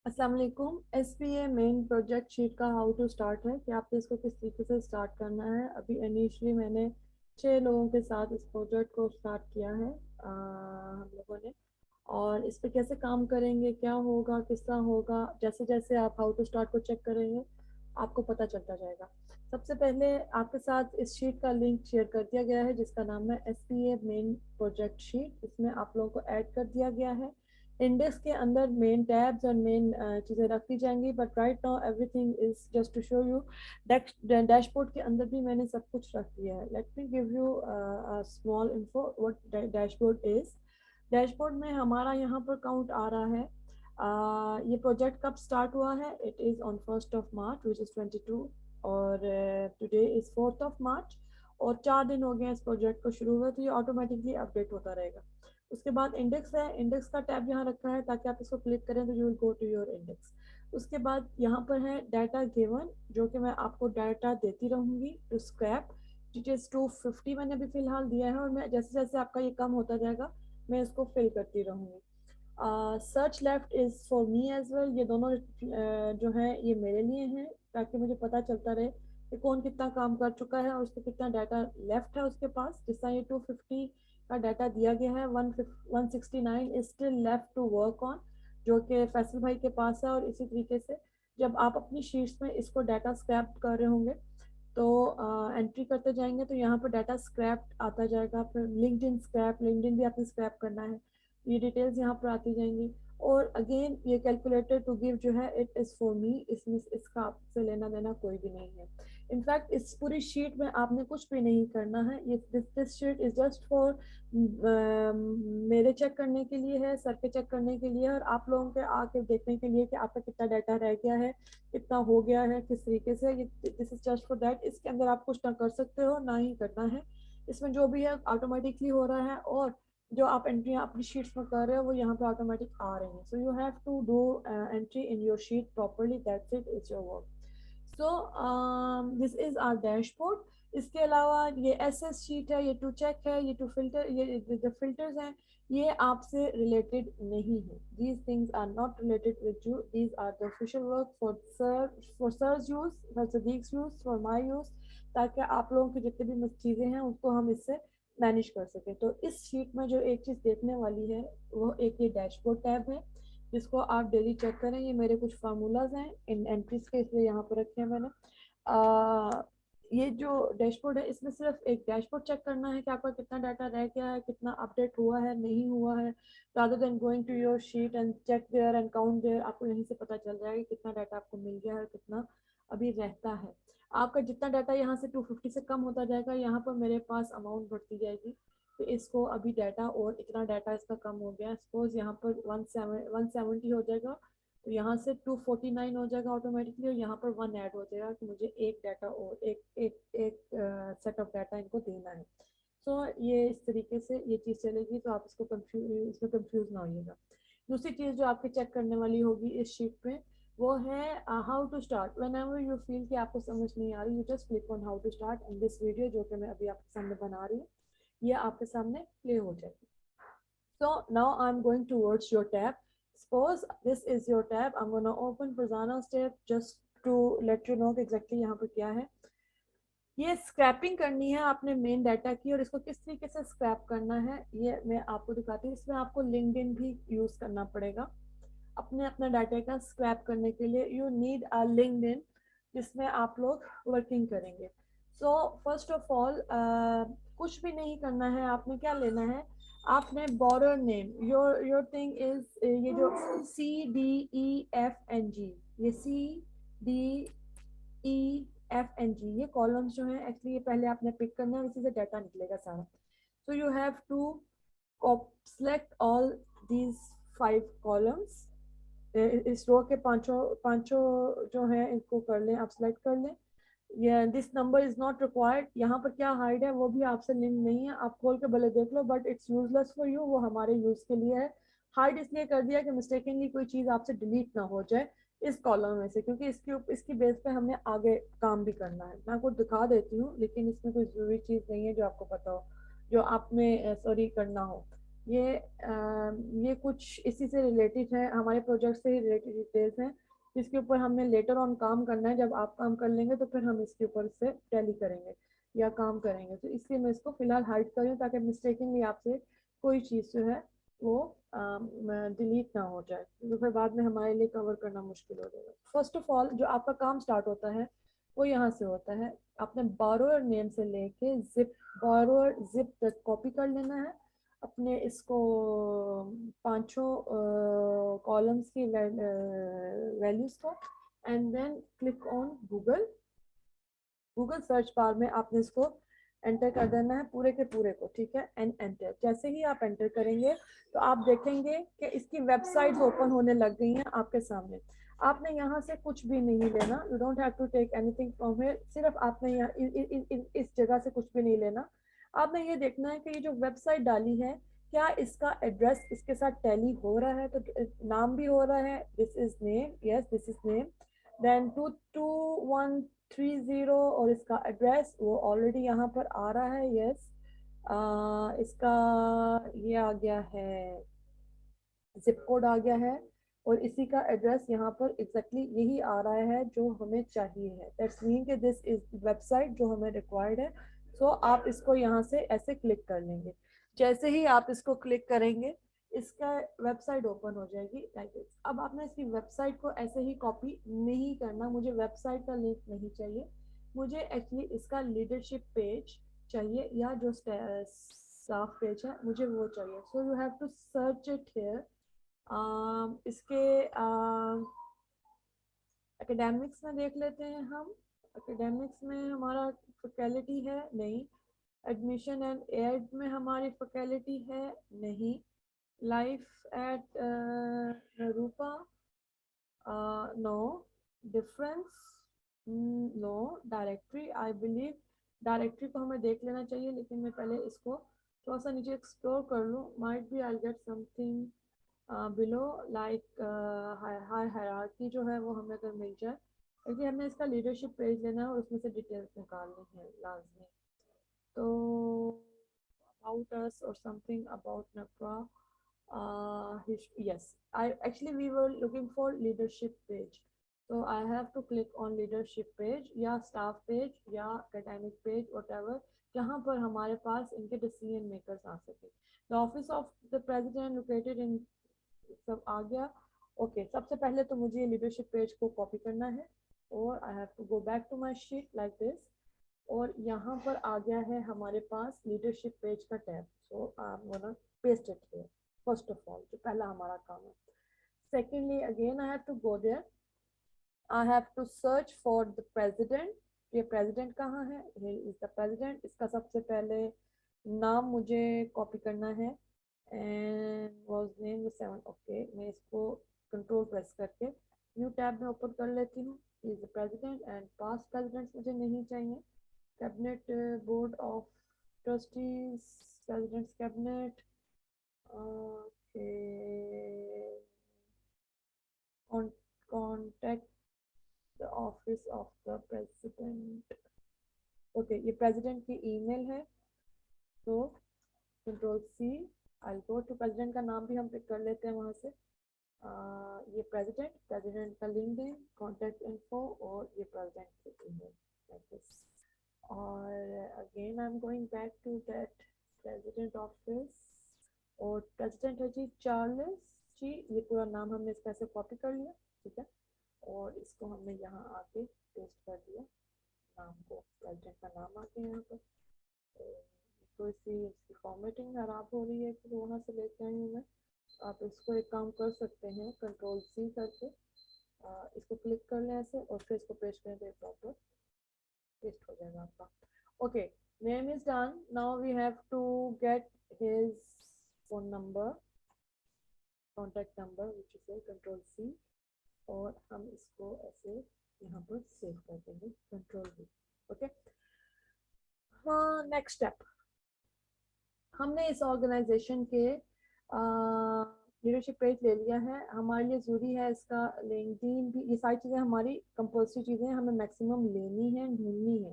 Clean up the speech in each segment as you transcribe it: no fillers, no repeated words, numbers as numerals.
अस्सलाम वालेकुम। SPA main project sheet का हाउ टू स्टार्ट है कि आपको इसको किस तरीके से स्टार्ट करना है। अभी इनिशियली मैंने 6 लोगों के साथ इस प्रोजेक्ट को स्टार्ट किया है हम लोगों ने। और इस पे कैसे काम करेंगे, क्या होगा, किस तरह होगा, जैसे जैसे आप हाउ टू स्टार्ट को चेक करेंगे आपको पता चलता जाएगा। सबसे पहले आपके साथ इस शीट का लिंक शेयर कर दिया गया है जिसका नाम है SPA मेन प्रोजेक्ट शीट। इसमें आप लोगों को ऐड कर दिया गया है। इंडेक्स के अंदर मेन टैब्स और मेन चीज़ें रख दी जाएंगी, but right now everything is just to show you. Dashboard के अंदर भी मैंने सब कुछ रख दिया है। Let me give you small info what dashboard is. Dashboard में हमारा यहाँ पर काउंट आ रहा है। ये प्रोजेक्ट कब स्टार्ट हुआ है? It is on 1 March which is 22, और टुडे इज़ 4 मार्च। और 4 दिन हो गए इस प्रोजेक्ट को शुरू हुए, तो ये ऑटोमेटिकली अपडेट होता रहेगा। उसके बाद इंडेक्स है, इंडेक्स का टैब यहाँ रखा है ताकि आप इसको क्लिक करें तो you will go to your index. उसके बाद यहाँ पर है डाटा गिवन, जो कि मैं आपको डाटा देती रहूँगी टू स्क्रैप। डिटेल्स 250 मैंने अभी फ़िलहाल दिया है, और मैं जैसे जैसे आपका ये कम होता जाएगा मैं इसको फिल करती रहूँगी। Search left is for me as well. ये दोनों जो हैं ये मेरे लिए हैं ताकि मुझे पता चलता रहे कि कौन कितना काम कर चुका है और उसको कितना डाटा लेफ्ट है उसके पास। जिस तरह ये 250 का डाटा दिया गया है, 169 is still left to work on, जो कि फैसल भाई के पास है। और इसी तरीके से जब आप अपनी शीट्स में इसको डाटा स्क्रैप कर रहे होंगे तो एंट्री करते जाएंगे तो यहाँ पर डाटा स्क्रैप आता जाएगा। फिर लिंक्डइन स्क्रैप, लिंक्डइन भी आपने स्क्रैप करना है, ये डिटेल्स यहाँ पर आती जाएंगी। और अगेन ये कैलकुलेटर टू गिव जो है इट इज़ फॉर मी, इसमें इसका आपसे लेना देना कोई भी नहीं है। इनफैक्ट इस पूरी शीट में आपने कुछ भी नहीं करना है। ये this sheet is just for मेरे चेक करने के लिए है, सर पे चेक करने के लिए, और आप लोगों के आके देखने के लिए कि आपका कितना डाटा रह गया है, कितना हो गया है, किस तरीके से। ये this is just for that. इसके अंदर आप कुछ ना कर सकते हो ना ही करना है। इसमें जो भी है ऑटोमेटिकली हो रहा है, और जो आप एंट्री अपनी शीट्स में कर रहे हो वो यहाँ पे ऑटोमेटिक आ रही है। So you have to do entry in your sheet properly, that's it, is your work. So this is our dashboard. इसके अलावा ये SS शीट है, ये टू चेक है, ये टू फिल्टर, ये जो फिल्टर्स हैं ये आपसे रिलेटेड नहीं है। These things are not related with you, these are the official work for sir, for sir's use, for सदीक्स यूज, फॉर माई यूज, ताकि आप लोगों की जितनी भी चीज़ें हैं उसको हम इससे मैनेज कर सकें। तो इस शीट में जो एक चीज़ देखने वाली है वो एक ये डैशबोर्ड टैब है जिसको आप डेली चेक करें। ये मेरे कुछ फार्मूलाज हैं इन एंट्रीज के, इसलिए यहाँ पर रखे हैं मैंने। ये जो डैशबोर्ड है इसमें सिर्फ एक डैशबोर्ड चेक करना है कि आपका कितना डाटा रह गया है, कितना अपडेट हुआ है, नहीं हुआ है। Rather than going to your sheet and check there and count there, आपको यहीं से पता चल जाएगा कि कितना डाटा आपको मिल गया है और कितना अभी रहता है। आपका जितना डाटा यहाँ से 250 से कम होता जाएगा, यहाँ पर मेरे पास अमाउंट बढ़ती जाएगी। तो इसको अभी डाटा, और इतना डाटा इसका कम हो गया, सपोज यहाँ पर 170 हो जाएगा, तो यहाँ से 249 हो जाएगा ऑटोमेटिकली, और यहाँ पर 1 ऐड हो जाएगा कि मुझे एक डाटा और एक एक एक सेट ऑफ डाटा इनको देना है। सो ये इस तरीके से ये चीज़ चलेगी, तो आप इसको कंफ्यूज, इसमें कंफ्यूज ना होइएगा। दूसरी चीज़ जो आपके चेक करने वाली होगी इस शीट पे वो है how to start. Whenever you feel कि आपको समझ नहीं आ रही, you just click on how to start in this video, जो कि मैं अभी आपके सामने बना रही हूँ, ये आपके सामने प्ले हो जाएगी। So now I'm going towards your tab. Suppose this is your tab. I'm going to open Fazana's tab just to let you know exactly यहाँ पर क्या है। ये स्क्रैपिंग करनी है आपने मेन डाटा की, और इसको किस तरीके से स्क्रैप करना है ये मैं आपको दिखाती हूँ। इसमें आपको लिंक्डइन भी यूज करना पड़ेगा अपने अपना डाटा का स्क्रैप करने के लिए। यू नीड अ लिंक्डइन जिसमें आप लोग वर्किंग करेंगे। सो फर्स्ट ऑफ ऑल कुछ भी नहीं करना है, आपने क्या लेना है, आपने border name, your thing is ये जो CDEFNG, ये CDEFNG, ये कॉलम्स जो हैं एक्चुअली ये पहले आपने पिक करना है, इसी से डाटा निकलेगा सारा। So you have to select all these 5 columns। इस रो के पांचों पांचों जो है इनको कर लें, आप सेलेक्ट कर लें। ये this number is not required, यहाँ पर क्या हाइड है वो भी आपसे लिंक नहीं है, आप खोल के भले देख लो, but it's useless for you, वो हमारे यूज के लिए है। हाइड इसलिए कर दिया कि मिस्टेकनली कोई चीज आपसे डिलीट ना हो जाए इस कॉलम में से, क्योंकि इसकी बेस पे हमने आगे काम भी करना है। मैं आपको दिखा देती हूँ, लेकिन इसमें कोई जरूरी चीज नहीं है जो आपको पता हो, जो आपने सॉरी करना हो। ये कुछ इसी से रिलेटेड है, हमारे प्रोजेक्ट से ही रिलेटेड डिटेल्स हैं जिसके ऊपर हमने लेटर ऑन काम करना है। जब आप काम कर लेंगे तो फिर हम इसके ऊपर से टैली करेंगे या काम करेंगे, तो इसलिए मैं इसको फिलहाल हाइड कर रही हूँ ताकि मिस्टेकनली आपसे कोई चीज़ जो है वो डिलीट ना हो जाए, तो फिर बाद में हमारे लिए कवर करना मुश्किल हो जाएगा। फर्स्ट ऑफ ऑल जो आपका काम स्टार्ट होता है वो यहाँ से होता है। आपने बोरोअर नेम से लेके जिप, बोरोअर जिप तक कॉपी कर लेना है अपने इसको पांचों कॉलम्स की वैल्यूज को, and then click on Google. Google search bar में आपने इसको एंटर कर देना है पूरे के पूरे को, ठीक है, एंड एंटर। जैसे ही आप एंटर करेंगे तो आप देखेंगे कि इसकी वेबसाइट ओपन होने लग गई हैं आपके सामने। आपने यहाँ से कुछ भी नहीं लेना, you don't have to take anything from here. सिर्फ आपने यहाँ इस जगह से कुछ भी नहीं लेना। आपने ये देखना है कि ये जो वेबसाइट डाली है क्या इसका एड्रेस इसके साथ टैली हो रहा है, तो नाम भी हो रहा है, this is name, yes this is name, then 22130 और इसका एड्रेस वो ऑलरेडी यहाँ पर आ रहा है, यस। इसका ये आ गया है, जिप कोड आ गया है, और इसी का एड्रेस यहाँ पर एग्जैक्टली यही आ रहा है जो हमें चाहिए है। दैट्स मीन कि दिस इज वेबसाइट जो हमें रिक्वायर्ड है। सो आप इसको यहाँ से ऐसे क्लिक कर लेंगे। जैसे ही आप इसको क्लिक करेंगे इसका वेबसाइट ओपन हो जाएगी लाइक दिस। अब आपने इसकी वेबसाइट को ऐसे ही कॉपी नहीं करना, मुझे वेबसाइट का लिंक नहीं चाहिए, मुझे एक्चुअली इसका लीडरशिप पेज चाहिए या जो स्टाफ पेज है मुझे वो चाहिए। So you have to search it here. इसके एकेडमिक्स में देख लेते हैं हम। एकेडमिक्स में हमारा फैकल्टी है नहीं, एडमिशन एंड एड में हमारी फैकल्टी है नहीं, लाइफ एट रूपा no, difference no, directory I believe directory को हमें देख लेना चाहिए, लेकिन मैं पहले इसको थोड़ा सा नीचे एक्सप्लोर कर लूँ, might be I get something below like high hierarchy जो है वो हमें अगर मिल जाए, क्योंकि हमें इसका लीडरशिप पेज लेना है और उसमें से डिटेल्स निकालनी है लाजमी। तो about us or something about NAPRA. Yes, I actually we were looking for leadership page. So I have to click on leadership page या staff page या academic page whatever, जहाँ पर हमारे पास इनके decision makers आ सके। The office of the president located in सब आ गया। Okay सबसे पहले तो मुझे लीडरशिप पेज को कॉपी करना है और I have to go back to my sheet like this, और यहाँ पर आ गया है हमारे पास लीडरशिप पेज का tab. So I am gonna paste it here first of all, जो पहला हमारा काम है। Secondly again I have to go there, I have to search for the president. ये प्रेसिडेंट कहाँ है, हियर इज द प्रेसिडेंट। इसका सबसे पहले नाम मुझे कॉपी करना है एंड वाज नेम 7। ओके मैं इसको कंट्रोल प्रेस करके न्यू टैब में ओपन कर लेती हूँ। Is the president and past presidents मुझे नहीं चाहिए। Cabinet Board of Trustees, President's Cabinet. Okay. Contact the office of the president. Okay, ये president की email है, तो Control C. I'll go to president का नाम भी हम पिक कर लेते हैं वहाँ से। ये president का LinkedIn, contact info और ये president की email like this. और again I am going back to that president office, और प्रेसिडेंट है जी चार्ल्स जी, ये पूरा नाम हमने इसका ऐसे कॉपी कर लिया, ठीक है, और इसको हमने यहाँ आके पेस्ट कर दिया नाम को, प्रेसिडेंट का नाम आ गया यहाँ पर। तो इसकी फॉर्मेटिंग खराब हो रही है तो वहाँ से लेके आई हूँ मैं। आप इसको एक काम कर सकते हैं, कंट्रोल C करके इसको क्लिक कर लें ऐसे और फिर इसको पेस्ट करें तो प्रॉपर पेस्ट हो जाएगा आपका। Okay name is done, now we have to get his phone number, contact number which is control C, और हम इसको ऐसे यहाँ पर सेव कर देंगे कंट्रोल V। ओके हाँ नेक्स्ट स्टेप, हमने इस ऑर्गेनाइजेशन के लीडरशिप पेज ले लिया है, हमारे लिए ज़रूरी है इसका लिंक्डइन भी, ये सारी चीज़ें हमारी कंपल्सरी चीज़ें हमें मैक्सिमम लेनी है, ढूंढनी है।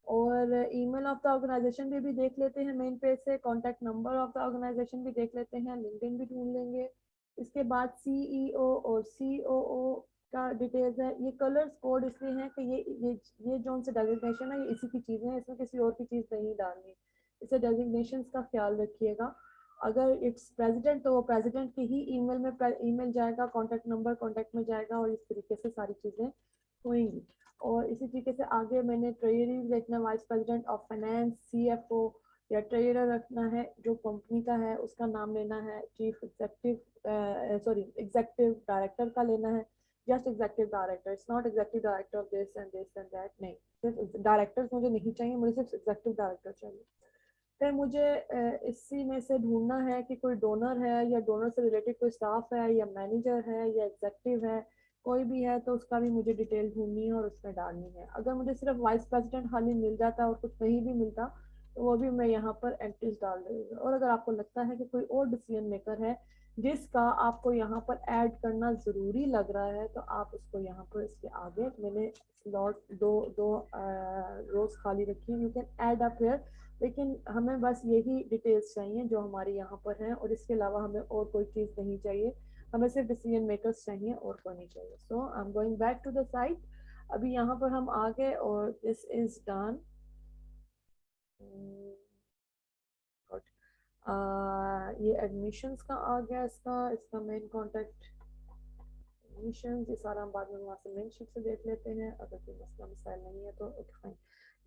और ईमेल ऑफ द ऑर्गेनाइजेशन भी देख लेते हैं मेन पेज से, contact number of the organisation भी देख लेते हैं, लिंक्डइन भी ढूंढ लेंगे। इसके बाद सीईओ और सीओओ का डिटेल्स है। ये कलर्स कोड इसलिए हैं कि ये जो उनसे डेजिग्नेशन है ये इसी की चीज़ें हैं, इसमें किसी और की चीज़ नहीं डालनी। इसे डेजिग्नेशन का ख्याल रखिएगा। अगर इट्स प्रेसिडेंट तो वो प्रेसिडेंट की ही ईमेल में ईमेल जाएगा, कॉन्टैक्ट नंबर कॉन्टैक्ट में जाएगा, और इस तरीके से सारी चीज़ें होंगी। और इसी तरीके से आगे मैंने ट्रेजरी देखना, vice president of finance, CFO या ट्रेजरर रखना है, जो कंपनी का है उसका नाम लेना है, chief executive sorry executive director का लेना है, just executive director, it's not executive director of this and that, नहीं, सिर्फ डायरेक्टर्स मुझे नहीं चाहिए, मुझे सिर्फ एग्जेक्टिव डायरेक्टर चाहिए। फिर मुझे इसी में से ढूंढना है कि कोई डोनर है या डोनर से रिलेटेड कोई स्टाफ है या मैनेजर है या एग्जेक्टिव है, कोई भी है तो उसका भी मुझे डिटेल ढूंढनी है और उसमें डालनी है। अगर मुझे सिर्फ वाइस प्रेसिडेंट खाली मिल जाता और कुछ नहीं भी मिलता तो वो भी मैं यहाँ पर एंट्रीज डाल रही हूँ। और अगर आपको लगता है कि कोई और डिसीजन मेकर है जिसका आपको यहाँ पर ऐड करना ज़रूरी लग रहा है तो आप उसको यहाँ पर इसके आगे मैंने स्लॉट दो दो रोज खाली रखी है, you can add up here. लेकिन हमें बस यही डिटेल्स चाहिए जो हमारे यहाँ पर हैं, और इसके अलावा हमें और कोई चीज़ नहीं चाहिए, हमें सिर्फ डिसीजन मेकर्स चाहिए और कोई नहीं चाहिए। So I am going back to the site. अभी यहाँ पर हम आ गए और दिस इज डन। ये एडमिशन्स का आ गया, इसका इसका मेन कॉन्टेक्ट एडमिशन, ये सारा हम बाद में वहाँ से मेन शीट से देख लेते हैं, अगर कोई मसला मसाइल नहीं है तो ओके फाइन।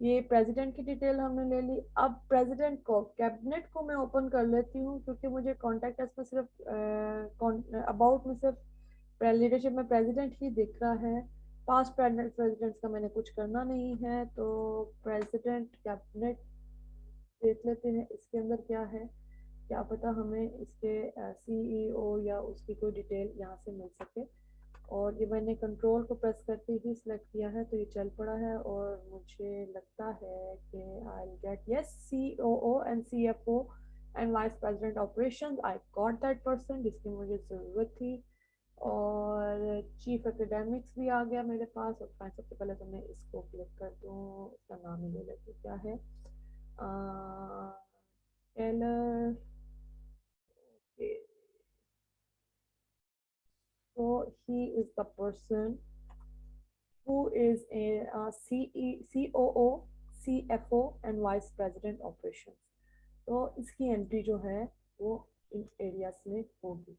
ये प्रेसिडेंट की डिटेल हमने ले ली। अब प्रेसिडेंट को कैबिनेट को मैं ओपन कर लेती हूँ क्योंकि मुझे कॉन्टेक्ट में सिर्फ अबाउट में सिर्फ लीडरशिप में प्रेसिडेंट ही दिख रहा है। पास्ट प्रेसिडेंट्स का मैंने कुछ करना नहीं है, तो प्रेसिडेंट कैबिनेट देख लेते हैं इसके अंदर क्या है। क्या पता हमें इसके सीईओ या उसकी कोई डिटेल यहाँ से मिल सके। और ये मैंने कंट्रोल को प्रेस करके ही सिलेक्ट किया है तो ये चल पड़ा है, और मुझे लगता है कि I get yes COO and CFO and vice president operations, I got that person जिसकी मुझे ज़रूरत थी। और चीफ एकेडमिक्स भी आ गया मेरे पास। और फाइन, सबसे पहले तो मैं इसको क्लिक कर दूँ, उसका नाम ही ले लेती हूँ, क्या है Taylor. So he is the person who is a COO, CFO and Vice President Operations. तो इसकी एंट्री जो है वो इन एरियाज में होगी।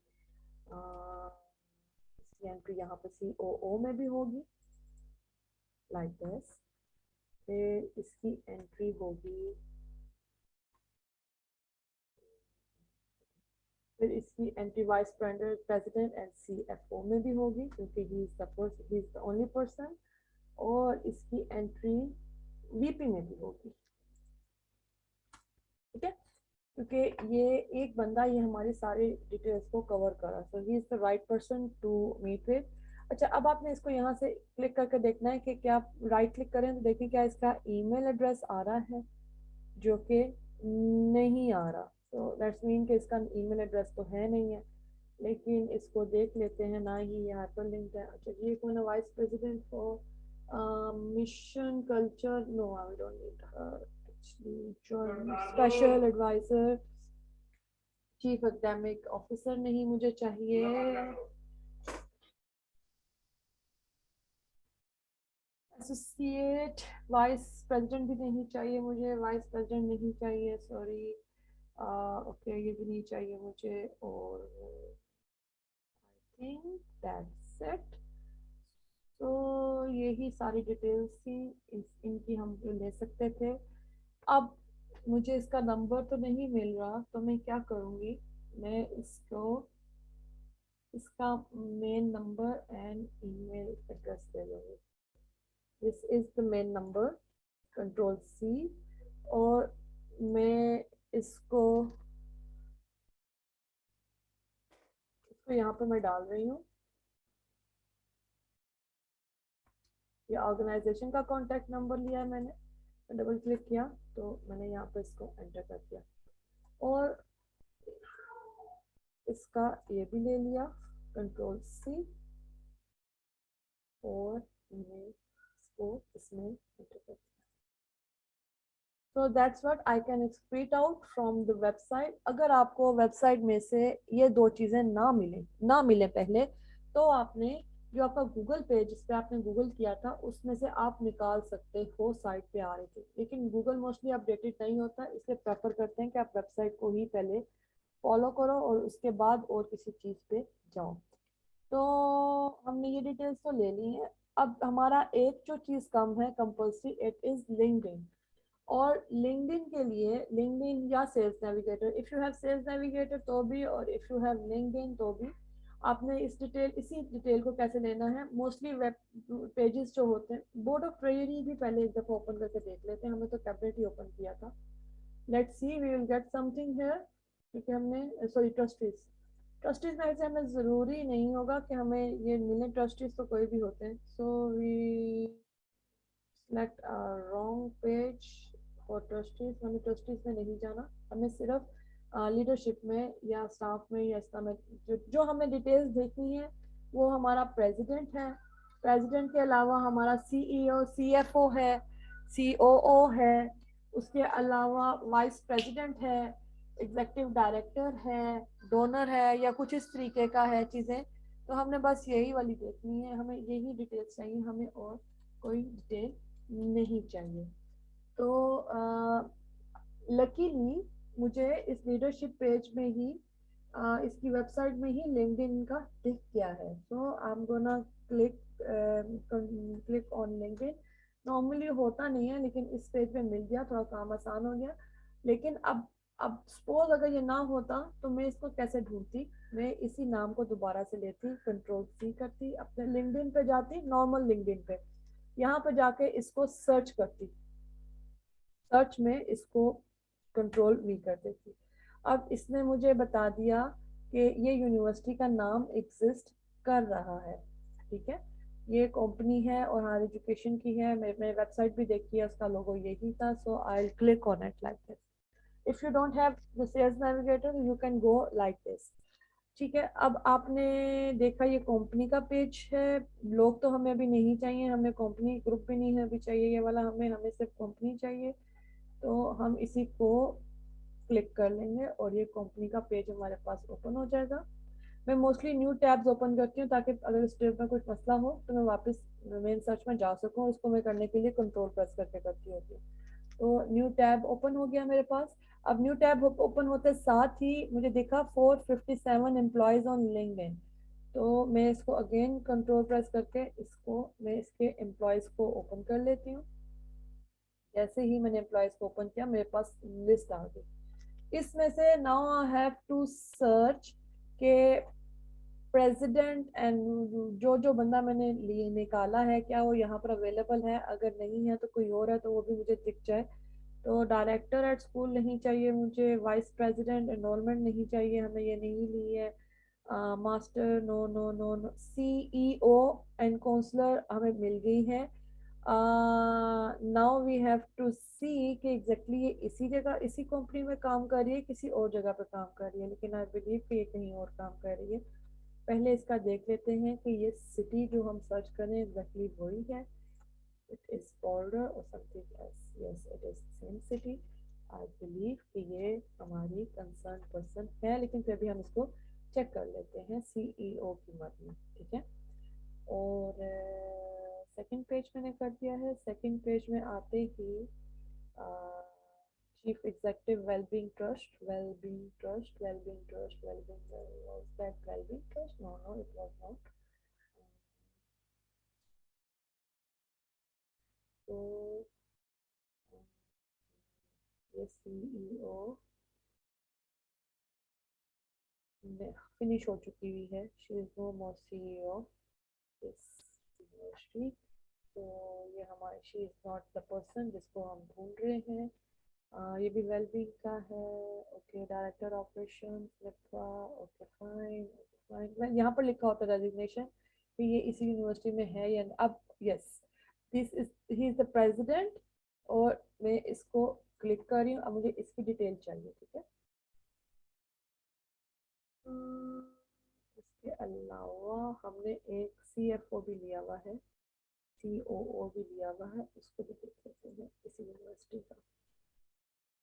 इसकी एंट्री यहाँ पे COO में भी होगी लाइक दिस। फिर इसकी एंट्री होगी, फिर इसकी entry vice president and CFO में भी होगी क्योंकि ही इज द ओनली पर्सन। और इसकी एंट्री VP में भी होगी, ठीक है, क्योंकि ये एक बंदा ये हमारी सारी डिटेल्स को कवर करा, so he is the right person to meet with. अच्छा, अब आपने इसको यहाँ से क्लिक करके देखना है कि क्या आप राइट क्लिक करें तो देखें क्या इसका ईमेल एड्रेस आ रहा है, जो कि नहीं आ रहा। तो दैट्स मीन कि इसका ईमेल एड्रेस तो है नहीं है। लेकिन इसको देख लेते हैं, ना ही ये हाइपर लिंक है। अच्छा, ये कौन है? Vice president for mission culture, no I don't need her actually. Special adviser, chief academic officer नहीं मुझे चाहिए। एसोसिएट वाइस प्रेसिडेंट भी नहीं चाहिए मुझे, वाइस प्रेसिडेंट नहीं चाहिए, सॉरी। ओके, ये भी नहीं चाहिए मुझे। और थिंक दैट्स इट। तो यही सारी डिटेल्स थी, इनकी हम ले सकते थे। अब मुझे इसका नंबर तो नहीं मिल रहा, तो मैं क्या करूँगी, मैं इसको इसका main number and email address दे दूँगी। This is the main number, control C। और मैं इसको इसको यहाँ पे मैं डाल रही हूँ। ये ऑर्गेनाइजेशन का कॉन्टैक्ट नंबर लिया है मैंने, डबल क्लिक किया तो मैंने यहाँ पे इसको एंटर कर दिया। और इसका ये भी ले लिया, कंट्रोल C। और मैंने इसको इसमें एंटर कर दिया। So that's what I can extract out from the website. अगर आपको वेबसाइट में से ये दो चीज़ें ना मिले पहले, तो आपने जो आपका गूगल पेज जिस पे आपने गूगल किया था उसमें से आप निकाल सकते हो, साइट पे आ रही थी। लेकिन गूगल मोस्टली अपडेटेड नहीं होता, इसलिए प्रेफर करते हैं कि आप वेबसाइट को ही पहले फॉलो करो और उसके बाद और किसी चीज़ पे जाओ। तो हमने ये डिटेल्स तो ले ली हैं। अब हमारा एक जो चीज़ कम है कंपल्सरी, इट इज़ लिंक्डइन। और लिंक्डइन के लिए लिंक्डइन या sales navigator, if you have sales navigator तो भी, और इफ़ यू हैव लिंक्डइन तो भी, आपने इसी डिटेल को कैसे लेना है। मोस्टली वेब पेजेस जो होते हैं, बोर्ड ऑफ ट्रेजरी भी पहले एक दफ़ा ओपन करके देख लेते हैं, हमने तो कैबिनेट ही ओपन किया था। Let's see we will get something here, क्योंकि हमने सॉरी ट्रस्टीज, ट्रस्टीज में से हमें ज़रूरी नहीं होगा कि हमें ये मिले, ट्रस्टीज तो कोई भी होते हैं। So we select wrong page for trustees, हमें ट्रस्टीज में नहीं जाना, हमें सिर्फ लीडरशिप में या स्टाफ में या इसका में जो हमें डिटेल्स देखनी है वो हमारा प्रेसिडेंट है। प्रेसिडेंट के अलावा हमारा सीईओ, सीएफओ है, सीओओ है, उसके अलावा वाइस प्रेसिडेंट है, एग्जीक्यूटिव डायरेक्टर है, डोनर है, या कुछ इस तरीके का है चीज़ें। तो हमने बस यही वाली देखनी है, हमें यही डिटेल्स चाहिए, हमें और कोई डिटेल नहीं चाहिए। तो लकीली मुझे इस लीडरशिप पेज में ही इसकी वेबसाइट में ही लिंक्डइन का दिख गया है। So I am gonna click click on LinkedIn. Normally होता नहीं है, लेकिन इस पेज पे मिल गया, थोड़ा काम आसान हो गया। लेकिन अब सपोज अगर ये ना होता तो मैं इसको कैसे ढूंढती। मैं इसी नाम को दोबारा से लेती, कंट्रोल सी करती, अपने लिंक्डइन पे जाती, नॉर्मल लिंक्डइन पे, यहाँ पे जाके इसको सर्च करती, सर्च में इसको कंट्रोल वी कर देती। अब इसने मुझे बता दिया कि ये यूनिवर्सिटी का नाम एग्जिस्ट कर रहा है, ठीक है, ये कंपनी है और हायर एजुकेशन की है। मैंने वेबसाइट भी देखी है, उसका लोगो यही था। So I will click on it like this. If you don't have the sales navigator you can go like this. ठीक है, अब आपने देखा ये कंपनी का पेज है। लोग तो हमें अभी नहीं चाहिए, हमें कंपनी ग्रुप भी नहीं है अभी चाहिए ये वाला, हमें सिर्फ कंपनी चाहिए। तो हम इसी को क्लिक कर लेंगे और ये कंपनी का पेज हमारे पास ओपन हो जाएगा। मैं मोस्टली न्यू टैब्स ओपन करती हूँ ताकि अगर इस टैब में कुछ मसला हो तो मैं वापस मेन सर्च में जा सकूँ। इसको मैं करने के लिए कंट्रोल प्रेस करके करती होती हूँ। तो न्यू टैब ओपन हो गया मेरे पास। अब न्यू टैब ओपन होते साथ ही मुझे दिखा 457 एम्प्लॉयज ऑन लिंक्डइन। तो मैं इसको अगेन कंट्रोल प्रेस करके इसको मैं इसके एम्प्लॉयज को ओपन कर लेती हूँ। जैसे ही मैंने एम्प्लॉयज को ओपन किया मेरे पास लिस्ट आ गई। इसमें से now I have to search के प्रेसिडेंट एंड जो जो बंदा मैंने लिए निकाला है क्या वो यहाँ पर अवेलेबल है, अगर नहीं है तो कोई और है तो वो भी मुझे दिख जाए। तो डायरेक्टर एट स्कूल नहीं चाहिए मुझे, वाइस प्रेसिडेंट एनरोलमेंट नहीं चाहिए, हमें ये नहीं ली है। Master no no no no, CEO and counsellor हमें मिल गई है। Now we have to see कि एग्जैक्टली ये इसी जगह इसी कंपनी में काम कर रही है, किसी और जगह पे काम कर रही है, लेकिन आई बिलीव कि ये कहीं और काम कर रही है। पहले इसका देख लेते हैं कि ये सिटी जो हम सर्च करें एग्जैक्टली वही है। इट इज बॉर्डर और something else, yes it is same city. I believe कि ये हमारी कंसर्न पर्सन है, लेकिन फिर भी हम इसको चेक कर लेते हैं सीईओ की मद में, ठीक है। और सेकंड पेज मैंने कर दिया है। सेकंड पेज में आते ही chief executive wellbeing trust, wellbeing trust, wellbeing trust, wellbeing, was that wellbeing trust? No, no, it was not. तो ये सीईओ फिनिश हो चुकी हुई है, she is no more CEO this university. तो ये हमारे she is not the person जिसको हम ढूंढ रहे हैं। ये भी वेलबींग का है। ओके, डायरेक्टर ऑपरेशन लिखा, ओके फाइन, फाइन। यहाँ पर लिखा होता है रेजिग्नेशन कि ये इसी यूनिवर्सिटी में है या अब yes this is he is the president. और मैं इसको क्लिक कर रही हूँ, अब मुझे इसकी डिटेल चाहिए, ठीक है। इसके अलावा हमने एक सीएफओ भी लिया हुआ है, सीओओ भी लिया हुआ है, उसको भी देख लेते हैं इसी यूनिवर्सिटी का।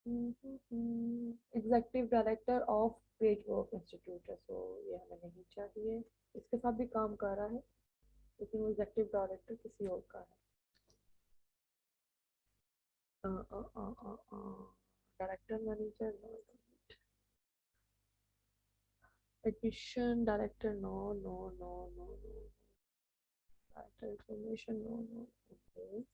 Executive director of page work institute है, सो ये हमें नहीं चाहिए। इसके साथ भी काम कर रहा है लेकिन वो एग्जीक्यूटिव डायरेक्टर किसी और का है। Director manager, admission director, no no no no no, director information, no no. Okay.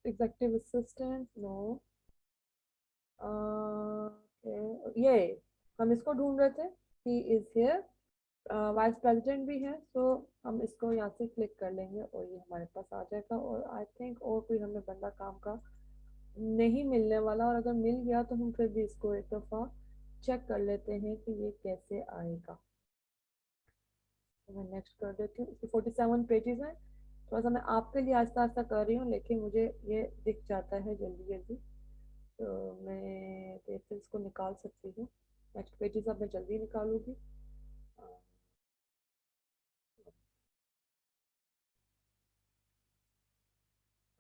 Executive assistant, no. ये हम इसको ढूंढ रहे थे, he is here. Vice president भी है, सो हम इसको यहाँ से क्लिक कर लेंगे और ये हमारे पास आ जाएगा। और आई थिंक और कोई हमें बंदा काम का नहीं मिलने वाला, और अगर मिल गया तो हम फिर भी इसको एक दफ़ा चेक कर लेते हैं कि ये कैसे आएगा। तो मैं नेक्स्ट कर देती हूँ। इसकी 47 पेजेस हैं। थोड़ा सा मैं आपके लिए आस्ता आस्ता कर रही हूँ लेकिन मुझे ये दिख जाता है जल्दी जल्दी, तो मैं रेफरेंस को निकाल सकती हूँ। नेक्स्ट पेजेस अब मैं जल्दी निकालूंगी।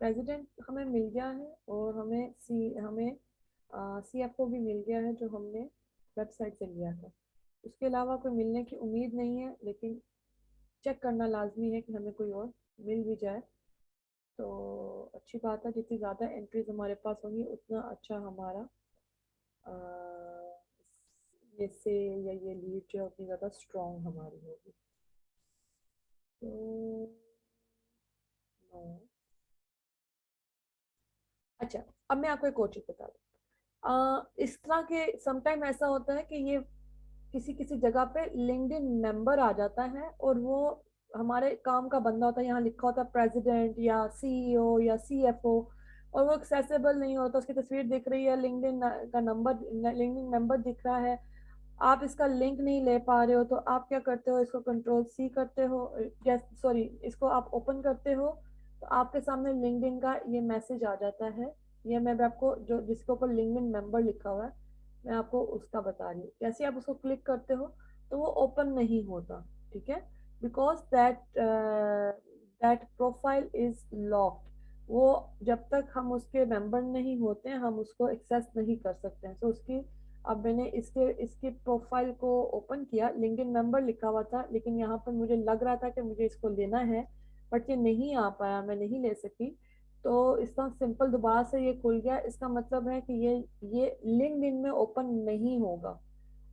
प्रेसिडेंट हमें मिल गया है और हमें सी एफ ओ भी मिल गया है जो हमने वेबसाइट से लिया था। उसके अलावा कोई मिलने की उम्मीद नहीं है, लेकिन चेक करना लाजमी है कि हमें कोई और मिल भी जाए तो अच्छी बात है। जितनी ज़्यादा एंट्रीज हमारे पास होंगी उतना अच्छा हमारा अ, ये सेल या ये लीड जो है उतनी ज़्यादा स्ट्रॉन्ग हमारी होगी। तो नो। अच्छा, अब मैं आपको एक और चीज़ बता दूँ। इस तरह के समटाइम ऐसा होता है कि ये किसी किसी जगह पे लिंक्डइन मेंबर आ जाता है और वो हमारे काम का बंदा होता है। यहाँ लिखा होता है प्रेसिडेंट या सीईओ या सीएफओ, और वो एक्सेसिबल नहीं होता। उसकी तस्वीर दिख रही है, लिंक्डइन का नंबर, लिंक्डइन मेंबर दिख रहा है, आप इसका लिंक नहीं ले पा रहे हो, तो आप क्या करते हो, इसको कंट्रोल सी करते हो, सॉरी, इसको आप ओपन करते हो तो आपके सामने लिंक्डइन का ये मैसेज आ जाता है। ये मैं भी आपको, जो जिसके ऊपर लिंक्डइन मेंबर लिखा हुआ है, मैं आपको उसका बता रही हूँ। जैसे आप उसको क्लिक करते हो तो वो ओपन नहीं होता, ठीक है, because that profile is locked. वो जब तक हम उसके मेंबर नहीं होते हैं हम उसको एक्सेस नहीं कर सकते हैं। तो उसकी, अब मैंने इसके इसके प्रोफाइल को ओपन किया, लिंक्डइन मेंबर लिखा हुआ था, लेकिन यहाँ पर मुझे लग रहा था कि मुझे इसको लेना है, बट ये नहीं आ पाया, मैं नहीं ले सकी। तो इसका सिंपल दोबारा से ये खुल गया। इसका मतलब है कि ये लिंक्डइन में ओपन नहीं होगा,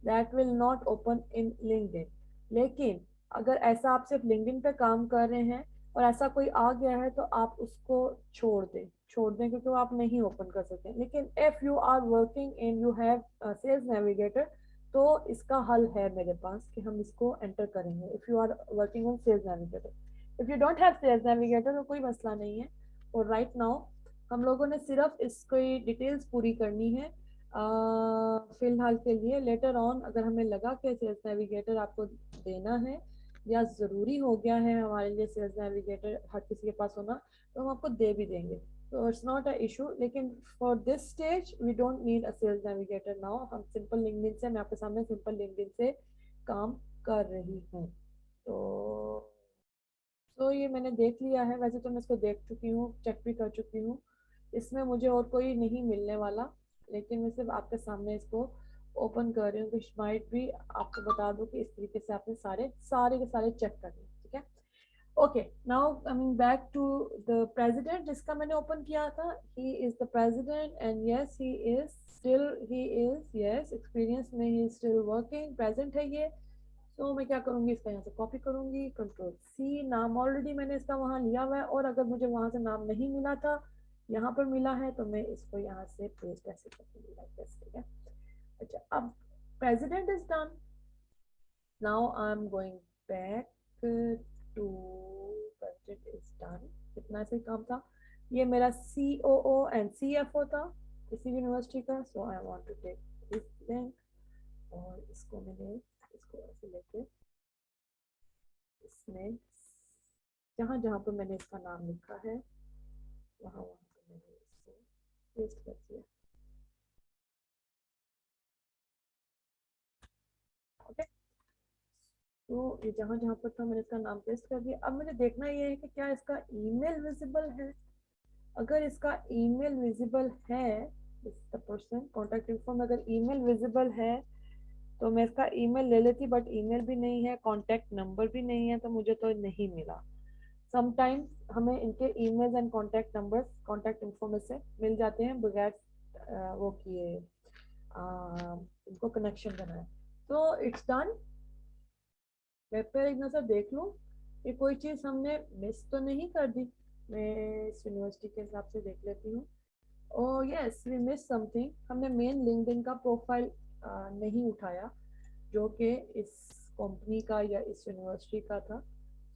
that will not open in LinkedIn. लेकिन अगर ऐसा आप सिर्फ लिंक्डइन पे काम कर रहे हैं और ऐसा कोई आ गया है तो आप उसको छोड़ दें क्योंकि वो आप नहीं ओपन कर सकते। लेकिन if you are working in, you have sales navigator, तो इसका हल है मेरे पास कि हम इसको एंटर करेंगे। If you are working on sales navigator, if you don't have sales navigator तो कोई मसला नहीं है। और राइट नाउ हम लोगों ने सिर्फ इसकी डिटेल्स पूरी करनी है फिलहाल के लिए। लेटर ऑन अगर हमें लगा कि सेल्स नेविगेटर आपको देना है या ज़रूरी हो गया है हमारे लिए सेल्स नेविगेटर हर किसी के पास होना, तो हम आपको दे भी देंगे, तो इट्स नॉट अ इशू। लेकिन for this stage we don't need a sales navigator now. हम सिंपल लिंक्डइन से, मैं आपके सामने सिंपल लिंक्डइन से काम कर रही हूँ। तो ये मैंने देख लिया है, वैसे तो मैं इसको देख चुकी हूँ, चेक भी कर चुकी हूँ। इसमें मुझे और कोई नहीं मिलने वाला, लेकिन मैं सिर्फ आपके सामने इसको ओपन कर रही हूँ कि माइट भी आपको बता दूँ कि इस तरीके से आपने सारे सारे के सारे चेक कर लिए, ठीक है। Okay, now coming back to the president जिसका मैंने ओपन किया था। He is the president and yes he is experience में ही स्टिल वर्किंग, प्रेजेंट है ये। तो मैं क्या करूंगी, इसका यहाँ से कॉपी करूंगी, कंट्रोल सी, नाम ऑलरेडी मैंने इसका वहां लिया हुआ है, और अगर मुझे वहां से नाम नहीं मिला था, यहाँ पर मिला है, तो मैं इसको यहाँ से पेस्ट ऐसे करूंगी, लाइक दिस, ठीक है। अच्छा, अब president is done. Now I am going back to president is done. इतना से काम था। ये मेरा सी ओ ओ एंड सी एफ ओ था इसी यूनिवर्सिटी का। So I want to take this link, और इसको मैंने इसको ऐसे लेके इसमें जहाँ जहाँ पर मैंने इसका नाम लिखा है वहाँ वहाँ पे मैंने इसको पेस्ट कर दिया। ओके, तो ये जहाँ जहाँ पर था मैंने इसका नाम पेस्ट कर दिया। अब मुझे देखना ये है कि क्या इसका ईमेल विजिबल है। अगर इसका ईमेल विजिबल है, इस द पर्सन कॉन्टैक्ट इन्फो में अगर ईमेल विजिबल है तो मैं इसका ईमेल ले लेती, बट ईमेल भी नहीं है, कॉन्टैक्ट नंबर भी नहीं है, तो मुझे तो नहीं मिला। समटाइम्स हमें इनके emails and contact numbers contact info में से मिल जाते हैं बगैर वो किए इनको कनेक्शन बनाए। तो इट्स डन। वेब पर एक नज़र देख लूँ कि कोई चीज़ हमने मिस तो नहीं कर दी। मैं इस यूनिवर्सिटी के हिसाब से देख लेती हूँ। Oh yes, we miss something. हमने मेन लिंक्डइन का प्रोफाइल नहीं उठाया जो कि इस कंपनी का या इस यूनिवर्सिटी का था।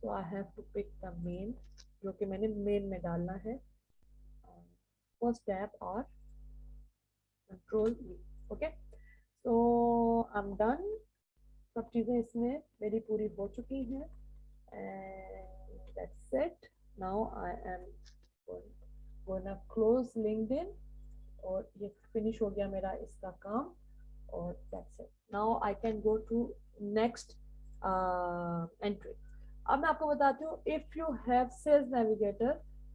So I have to pick the main, जो कि मैंने मेन में डालना है। फर्स्ट टैब और control V. Okay, so I am done. सब चीज़ें इसमें मेरी पूरी हो चुकी हैं and that's it. Now I am gonna close LinkedIn और ये फिनिश हो गया मेरा इसका काम और that's it. Now I can go to next entry. अब मैं आपको बताती हूँ if you have Sales Navigator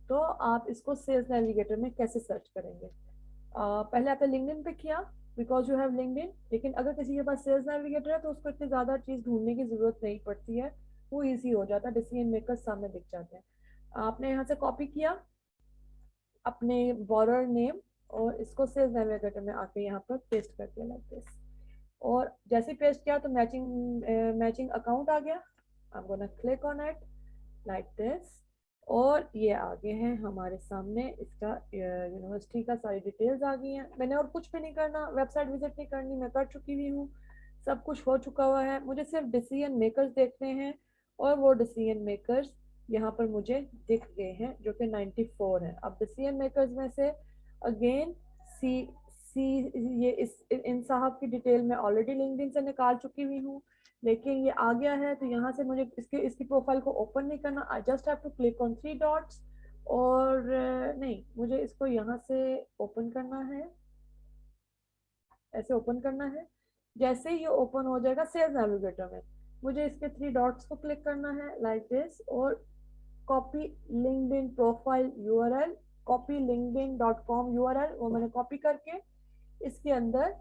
तो आप इसको Sales Navigator में कैसे सर्च करेंगे। पहले आपने लिंक्डइन पे किया बिकॉज यू हैव लिंक्डइन, लेकिन अगर किसी के पास सेल्स नेविगेटर है तो उसको इतनी ज़्यादा चीज़ ढूंढने की ज़रूरत नहीं पड़ती है, वो इजी हो जाता है, डिसीजन मेकर सामने दिख जाते हैं। आपने यहाँ से कॉपी किया अपने बॉरर नेम और इसको सेल्स नेविगेटर में आके यहाँ पर पेस्ट कर दिया लाइक दिस। और जैसे पेस्ट किया तो मैचिंग अकाउंट आ गया। आई am gonna click on it like this और ये आगे हैं हमारे सामने, इसका यूनिवर्सिटी का सारी डिटेल्स आ गई हैं। मैंने और कुछ भी नहीं करना, वेबसाइट विजिट नहीं करनी, मैं कर चुकी हुई हूँ, सब कुछ हो चुका हुआ है। मुझे सिर्फ डिसीजन मेकर्स देखने हैं और वो डिसीजन मेकर्स यहाँ पर मुझे दिख गए हैं जो कि 94 है। अब डिसीजन मेकर्स में से अगेन सी सी ये इस इन साहब की डिटेल मैं ऑलरेडी लिंक्डइन से निकाल चुकी हुई हूँ, लेकिन ये आ गया है तो यहाँ से मुझे इसकी प्रोफाइल को ओपन नहीं करना। I just have to click on 3 dots और नहीं, मुझे इसको यहाँ से ओपन करना है, ऐसे ओपन करना है। जैसे ही ये ओपन हो जाएगा सेल्स नेविगेटर में मुझे इसके 3 डॉट्स को क्लिक करना है लाइक दिस और copy LinkedIn profile URL, copy linkedin.com URL वो मैंने कॉपी करके इसके अंदर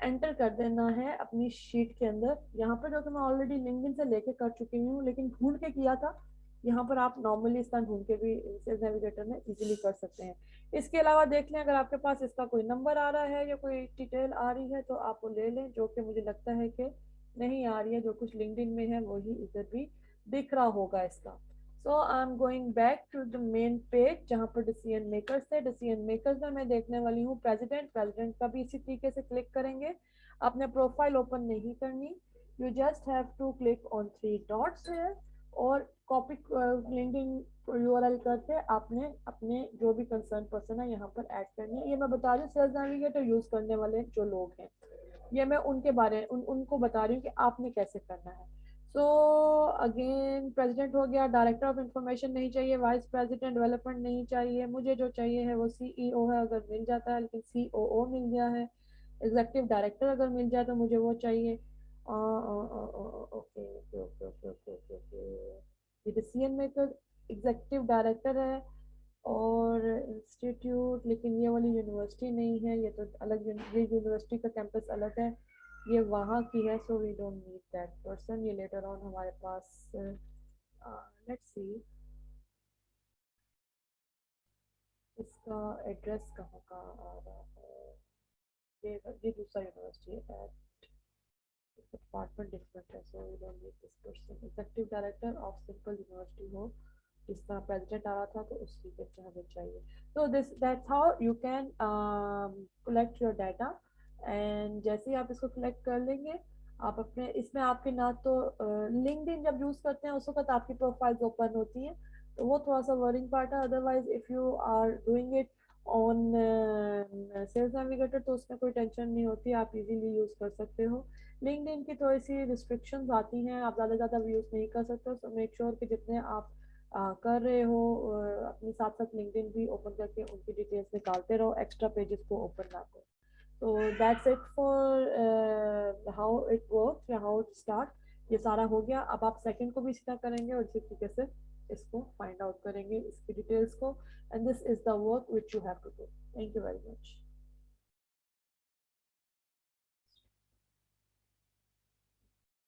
एंटर कर देना है अपनी शीट के अंदर। यहाँ पर जो कि मैं ऑलरेडी लिंक्डइन से लेके कर चुकी हूँ लेकिन ढूंढ के किया था, यहाँ पर आप नॉर्मली इसका ढूंढ के भी सेल्स नेविगेटर में इजीली कर सकते हैं। इसके अलावा देख लें अगर आपके पास इसका कोई नंबर आ रहा है या कोई डिटेल आ रही है तो आप वो ले लें, जो कि मुझे लगता है कि नहीं आ रही है, जो कुछ लिंक्डइन में है वही इधर भी दिख रहा होगा इसका। So I am going back to the main page जहाँ पर डिसीजन मेकर्स थे। डिसीजन मेकर्स में मैं देखने वाली हूँ प्रेसिडेंट। प्रेसिडेंट का भी इसी तरीके से क्लिक करेंगे, आपने प्रोफाइल ओपन नहीं करनी, you just have to click on 3 dots है और कॉपी लिंक्डइन यूआरएल करके आपने अपने जो भी कंसर्न पर्सन है यहाँ पर ऐड करनी है। ये मैं बता रही हूँ सेल्स नेविगेटर यूज करने वाले जो लोग हैं, ये मैं उनके बारे उनको बता रही हूँ कि आपने कैसे करना है। सो अगेन प्रेसिडेंट हो गया, डायरेक्टर ऑफ इंफॉर्मेशन नहीं चाहिए, वाइस प्रेसिडेंट डेवलपमेंट नहीं चाहिए, मुझे जो चाहिए है वो सीईओ है अगर मिल जाता है, लेकिन सीओओ मिल गया है। एग्जीक्यूटिव डायरेक्टर अगर मिल जाए तो मुझे वो चाहिए। Okay okay okay okay okay okay okay, ये डिसीजन मेकर एग्जीक्यूटिव डायरेक्टर है और इंस्टीट्यूट, लेकिन ये वाली यूनिवर्सिटी नहीं है, ये तो अलग ये यूनिवर्सिटी का कैंपस अलग है, ये वहाँ की है। So we don't need that person, ये लेटर ऑन हमारे पास। लेट्स सी इसका एड्रेस कहाँ का आ रहा है। ये दूसरा यूनिवर्सिटी है, डिपार्टमेंट डिफरेंट है, so we don't need this person. Executive director of simple university हो, जिसका प्रेसिडेंट आ रहा था तो उस तरीके से हमें चाहिए। तो this that's how you can collect your data. And जैसे ही आप इसको कलेक्ट कर लेंगे आप अपने इसमें आपके ना तो लिंक्डइन जब यूज करते हैं उस वक्त आपकी प्रोफाइल्स ओपन होती हैं तो वो थोड़ा सा वरिंग पार्ट है। Otherwise if you are doing it on sales navigator तो उसमें कोई टेंशन नहीं होती, आप इजीली यूज कर सकते हो। लिंक्डइन की थोड़ी सी रिस्ट्रिक्शंस आती हैं, आप ज़्यादा ज़्यादा यूज़ नहीं कर सकते, सो मेक श्योर कि जितने आप कर रहे हो अपने साथ साथ लिंक्डइन भी ओपन करके उनकी डिटेल्स निकालते रहो, एक्स्ट्रा पेजेस को ओपन ना करो। So that's it for how it works या how it start. ये सारा हो गया। अब आप सेकंड को भी इसी तरह करेंगे और इसी तरीके से इसको फाइंड आउट करेंगे, इसकी डिटेल्स को। And this is the work which you have to do. Thank you very much.